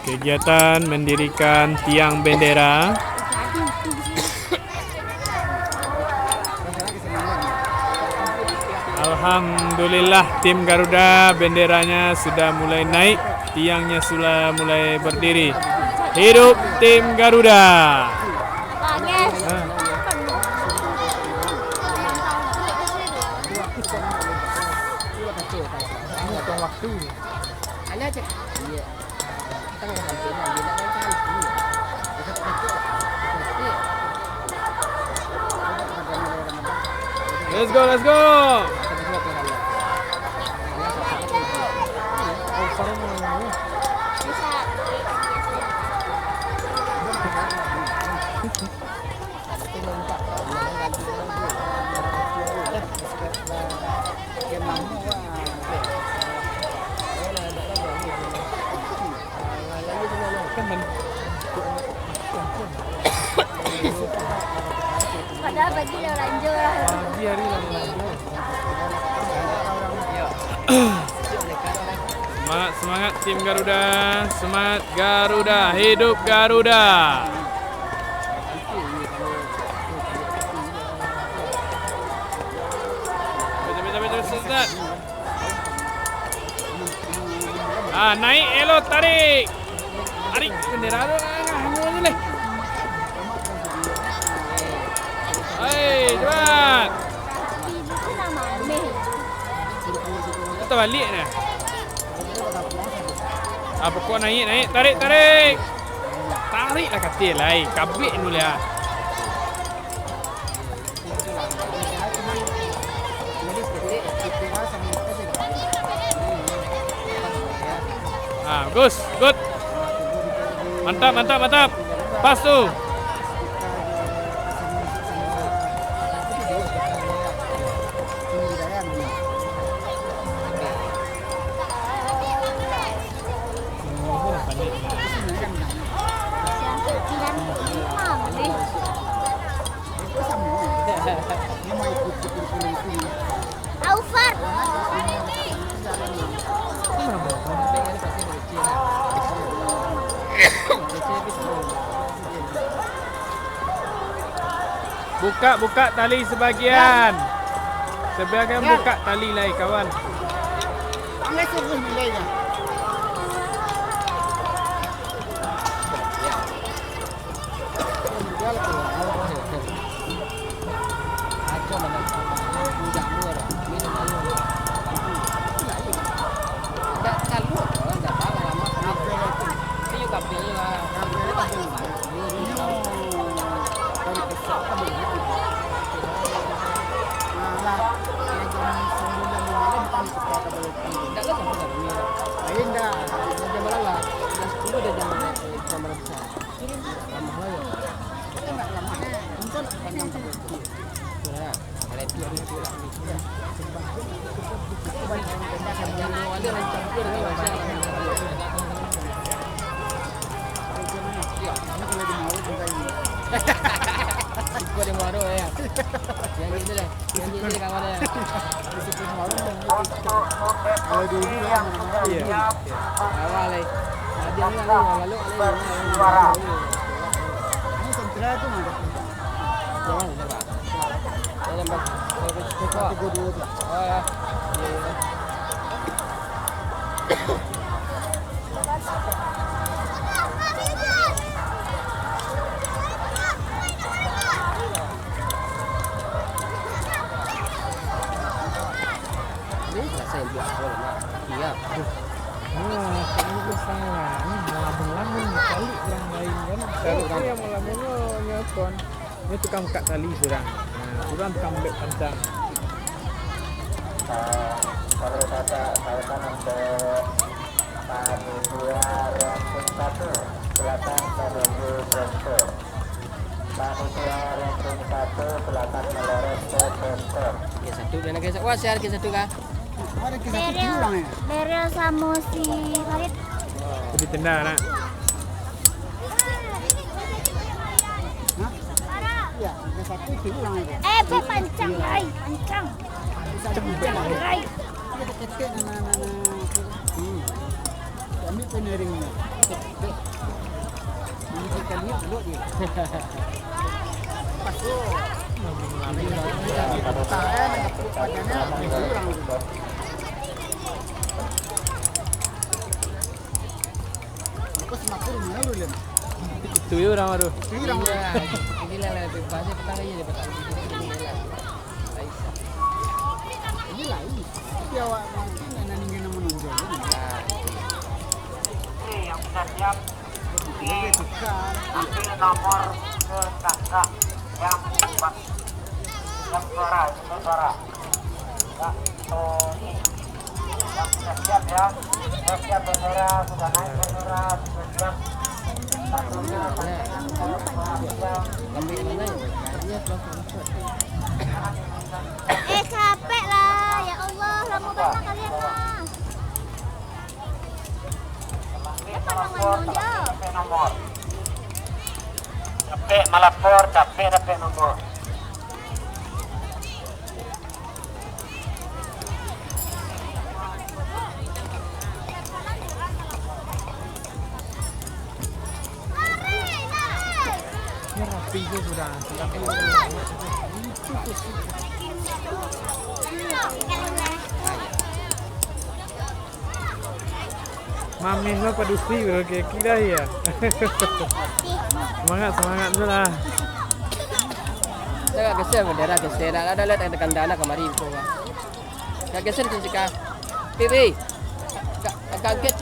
Kegiatan mendirikan tiang bendera. Alhamdulillah tim Garuda benderanya sudah mulai naik, tiangnya sudah mulai berdiri. Hidup tim Garuda. Let's go, let's go. Padahal bagi dah lanjut lah. Semangat, semangat tim Garuda, semangat Garuda, hidup Garuda. Naik elok, tarik. Tarik bendera tu. Boleh. Hei, cepat. Kita balik ni. Pokok naik, tarik. Tariklah katil lah, kabik dulu lah. Bagus, good. Mantap. Pas tu. Aufar. Buka tali sebagian. Sebagian buka tali lah kawan. Angkat sebelum nilainya. Yang melamunnya kon. Ini tukang kat tali surang. Surang tukang bek pancang. Kalau kata untuk panitia ranking 1 silakan menuju center. Panitia ranking 1 silakan melorot ke center. Satu dan lagi wah share ke satu kah? Ada kisah pulang ya. Daryl sama si Farid. Jadi tenda nak. Ya, kisah pulang ya. Pancang, Rai. Pancang. Rai. Ada kecil mana. Ambil penering. duduk dia. Itu ya orang baru. Iya, ini lah lebih bahasa petang aja dia petang. Ini lah. Dia awak mungkin nanti menonjol. Yang sudah siap ambil nomor ke kakak yang suara Kak Tony yang sudah siap ya. Sudah siap bendera, sudah naik bendera, sudah siap satunya Ambil mana ya? Dia Capek lah. Ya Allah, lama banget kalian lah. nomor. Capek melapor, capek nomor. Ini rapi je sudah. Mami lo padusi bro kayak kira ya. Semangat dulu lah. Saya geser bendera geser. Ada lihat tekan dana kemari itu. Gak geser sih kak. Pilih. Kaget